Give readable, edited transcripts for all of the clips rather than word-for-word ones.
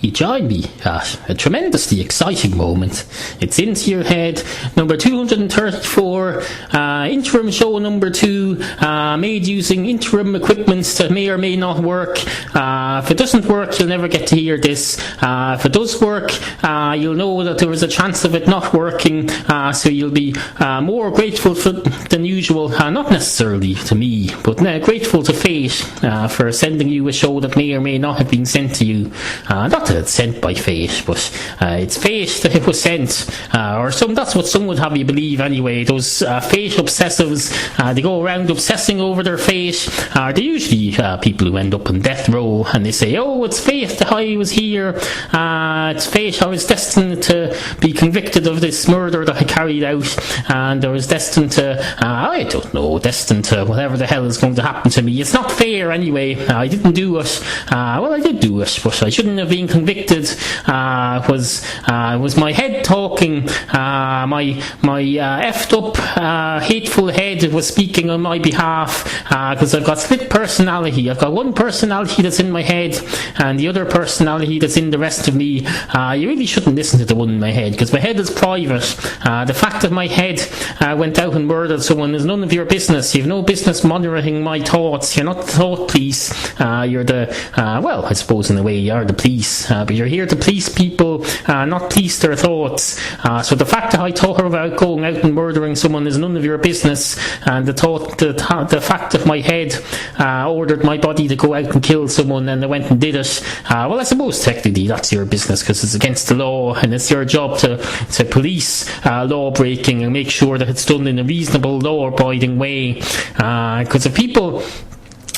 you join me at a tremendously exciting moment. It's into your head, number 234, interim show number 2, made using interim equipment that may or may not work. If it doesn't work, you'll never get to hear this. If it does work, you'll know that there was a chance of it not working, so you'll be more grateful than usual, not necessarily to me, but grateful to fate for sending you a show that may or may not have been sent to you. Not that it's sent by fate, but it's fate that it was sent, or that's what some would have you believe anyway. Those fate obsessives, they go around obsessing over their fate. They're usually people who end up on death row, and they say, oh, it's fate that I was here, it's fate I was destined to be convicted of this murder that I carried out, and I was destined to destined to whatever the hell is going to happen to me. It's not fair anyway. I didn't do it. Well, I did do it, but I shouldn't have been convicted. Was my head talking? My effed up, hateful head was speaking on my behalf, because I've got split personality. I've got one personality that's in my head, and the other personality that's in the rest of me. You really shouldn't listen to the one in my head, because my head is private. The fact that my head went out and murdered someone is none of your business. You've no business monitoring my thoughts. You're not the thought police. You're the, well, I suppose in a way you are the police, but you're here to police people, not police their thoughts. So the fact that I thought about going out and murdering someone is none of your business, and the fact that my head ordered my body to go out and kill someone and I went and did it, well, I suppose technically that's your business, because it's against the law, and it's your job to police law breaking and make sure that it's done in a reasonable, law-abiding way. Because if people...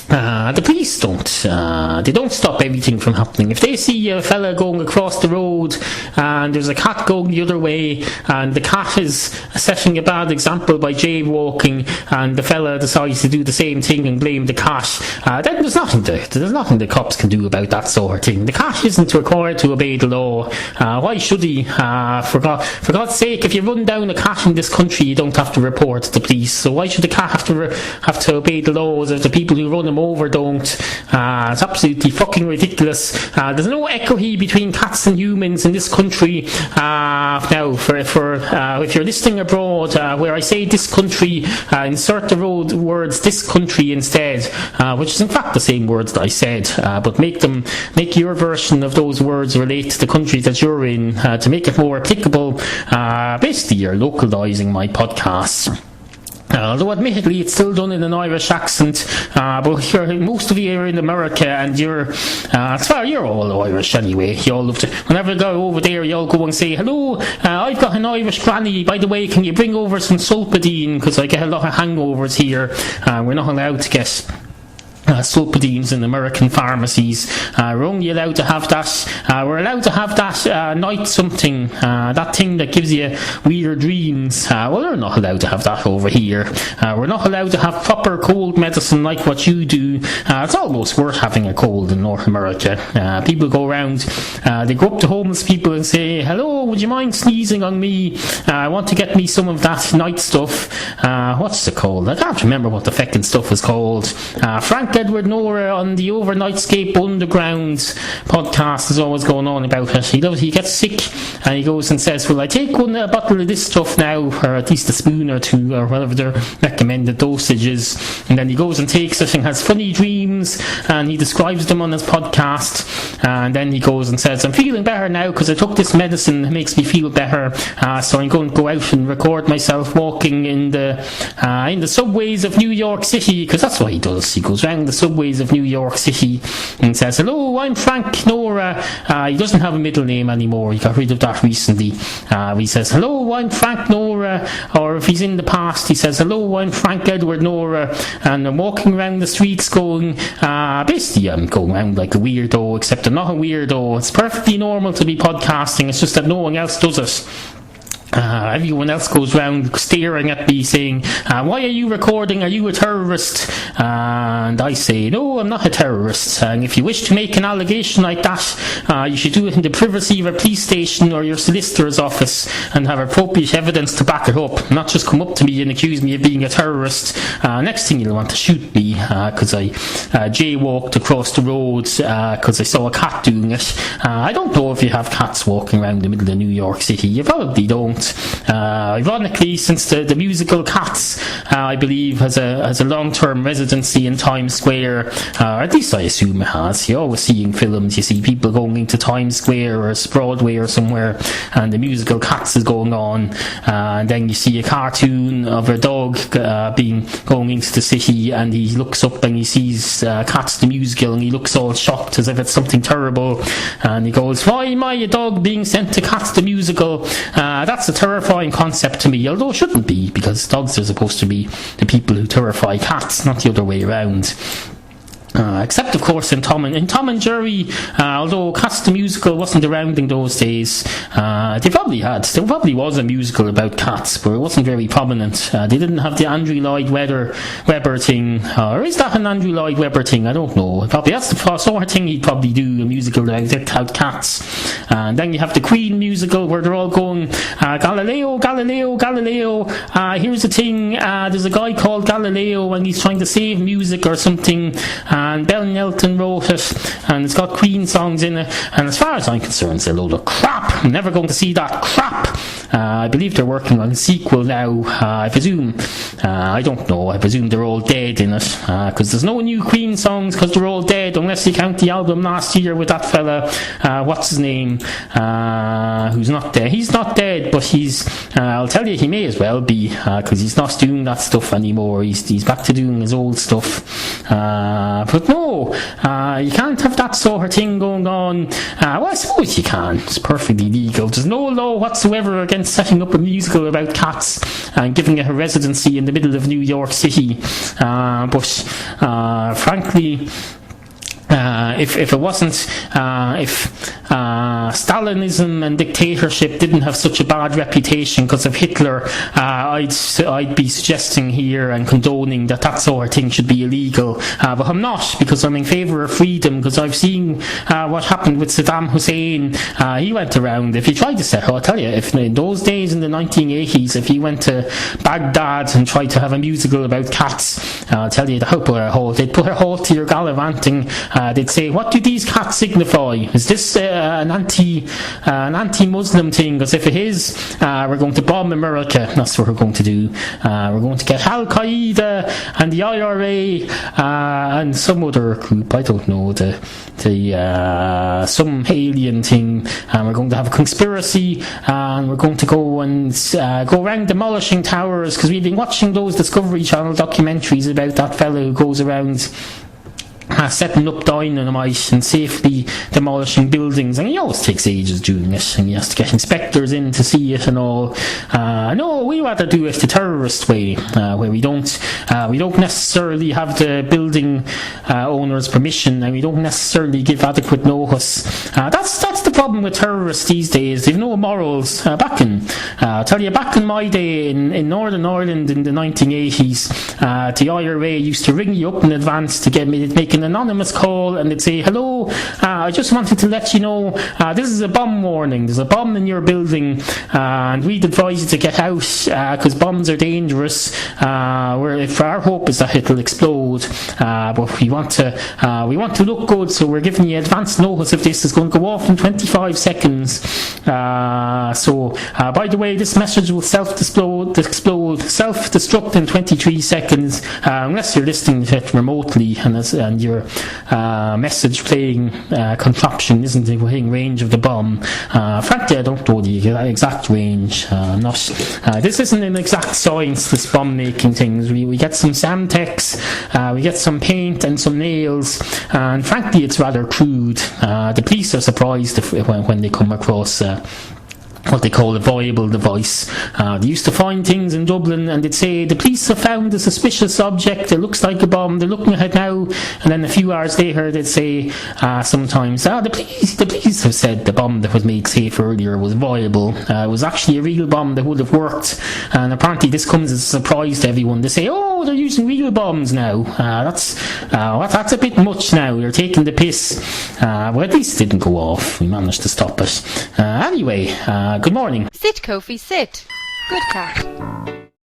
the police don't stop everything from happening. If they see a fella going across the road and there's a cat going the other way, and the cat is setting a bad example by jaywalking, and the fella decides to do the same thing and blame the cat, then there's nothing the cops can do about that sort of thing. The cat isn't required to obey the law. Why should he? For God's sake, if you run down a cat in this country, you don't have to report to the police. So why should the cat have to obey the laws if the people who run him over don't? It's absolutely fucking ridiculous. There's no equity between cats and humans in this country. Now, for if you're listening abroad, where I say this country, insert the words this country instead, which is in fact the same words that I said, but make your version of those words relate to the country that you're in, to make it more applicable. Basically, you're localising my podcast. Although admittedly it's still done in an Irish accent, but most of you are in America, and you're all Irish anyway. You all love to, whenever you go over there, you all go and say, hello, I've got an Irish granny, by the way, can you bring over some sulpidine, because I get a lot of hangovers here. We're not allowed to get sulpidines in American pharmacies. We're only allowed to have that. We're allowed to have that night something, that thing that gives you weird dreams. Well, we're not allowed to have that over here. We're not allowed to have proper cold medicine like what you do. It's almost worth having a cold in North America. People go around, they go up to homeless people and say, hello, would you mind sneezing on me? I want to get me some of that night stuff. What's it called? I can't remember what the feckin' stuff is called. Frank Edward Nora on the Overnightscape Underground podcast is always going on about it. He gets sick and he goes and says, well, I take a bottle of this stuff now, or at least a spoon or two, or whatever their recommended dosage is, and then he goes and takes it and has funny dreams, and he describes them on his podcast, and then he goes and says, I'm feeling better now because I took this medicine, it makes me feel better, so I'm going to go out and record myself walking in the subways of New York City, because that's what he does. He goes around the subways of New York City and says, hello, I'm Frank Nora. He doesn't have a middle name anymore, he got rid of that recently. He says, hello, I'm Frank Nora, or if he's in the past, he says, hello, I'm Frank Edward Nora, and I'm walking around the streets going, basically I'm going around like a weirdo, except I'm not a weirdo. It's perfectly normal to be podcasting, it's just that no one else does it. Everyone else goes round staring at me saying, why are you recording? Are you a terrorist? And I say, no, I'm not a terrorist. And if you wish to make an allegation like that, you should do it in the privacy of a police station or your solicitor's office and have appropriate evidence to back it up, not just come up to me and accuse me of being a terrorist. Next thing you'll want to shoot me because I jaywalked across the road because I saw a cat doing it. I don't know if you have cats walking around the middle of New York City. You probably don't. Ironically, since the musical Cats, I believe, has a long-term residency in Times Square, or at least I assume it has. You always see in films, you see people going into Times Square or Broadway or somewhere, and the musical Cats is going on, and then you see a cartoon of a dog going into the city, and he looks up and he sees Cats the musical, and he looks all shocked as if it's something terrible, and he goes, why am I a dog being sent to Cats the musical? That's a terrifying concept to me, although it shouldn't be, because dogs are supposed to be the people who terrify cats, not the other way around. Except of course in Tom and Jerry, although Cats the musical wasn't around in those days, there probably was a musical about cats, but it wasn't very prominent. They didn't have the Andrew Lloyd Webber thing, or is that an Andrew Lloyd Webber thing? I don't know. Probably that's the sort of thing he'd probably do, a musical about cats. And then you have the Queen musical where they're all going, Galileo, Galileo, Galileo, here's the thing, there's a guy called Galileo and he's trying to save music or something, and Bell Nelton wrote it, and it's got Queen songs in it, and as far as I'm concerned, it's a load of crap. I'm never going to see that crap. I believe they're working on a sequel now. I presume, I don't know, I presume they're all dead in it, because there's no new Queen songs, because they're all dead, unless you count the album last year with that fella, what's his name, who's not dead. He's not dead, but I'll tell you, he may as well be, because he's not doing that stuff anymore. He's back to doing his old stuff. But no, you can't have that sort of thing going on. Well, I suppose you can. It's perfectly legal. There's no law whatsoever against setting up a musical about cats and giving it a residency in the middle of New York City. But frankly, if it wasn't, if Stalinism and dictatorship didn't have such a bad reputation because of Hitler, I'd be suggesting here and condoning that sort of thing should be illegal. But I'm not, because I'm in favour of freedom, because I've seen what happened with Saddam Hussein. He went around, if he tried to set, I'll tell you, if in those days in the 1980s, if he went to Baghdad and tried to have a musical about cats, I'll tell you, they'd put a halt to your gallivanting. They'd say, what do these cats signify? Is this an anti-Muslim thing? Because if it is, we're going to bomb America. That's what we're going to do. We're going to get Al-Qaeda and the IRA and some other group, I don't know, some alien thing, and we're going to have a conspiracy, and we're going to go around demolishing towers, because we've been watching those Discovery Channel documentaries about that fellow who goes around setting up dynamite and safely demolishing buildings, and he always takes ages doing it, and he has to get inspectors in to see it and all. No, we rather do it the terrorist way, where we don't necessarily have the building owner's permission, and we don't necessarily give adequate notice. That's the problem with terrorists these days. They've no morals. Back in my day in Northern Ireland in the 1980s, the IRA used to ring you up in advance to make an anonymous call, and they'd say, hello, I just wanted to let you know this is a bomb warning. There's a bomb in your building, and we'd advise you to get out because bombs are dangerous. If our hope is that it'll explode, but we want to look good, so we're giving you advance notice if this is going to go off in 25 seconds. So by the way, this message will self-destruct in 23 seconds unless you're listening to it remotely and your message playing contraption isn't within range of the bomb. Frankly, I don't know the exact range. This isn't an exact science, this bomb making things. We get some Samtex, we get some paint and some nails, and frankly it's rather crude. The police are surprised when they come across what they call a viable device. They used to find things in Dublin and they'd say the police have found a suspicious object, it looks like a bomb, they're looking at it now, and then a few hours later they'd say sometimes the police have said the bomb that was made safe earlier was viable. It was actually a real bomb that would have worked, and apparently this comes as a surprise to everyone. They say, oh, they're using real bombs now. That's a bit much now, you're taking the piss. Well, at least it didn't go off, we managed to stop it. Anyway, good morning. Sit, Kofi, sit. Good cat.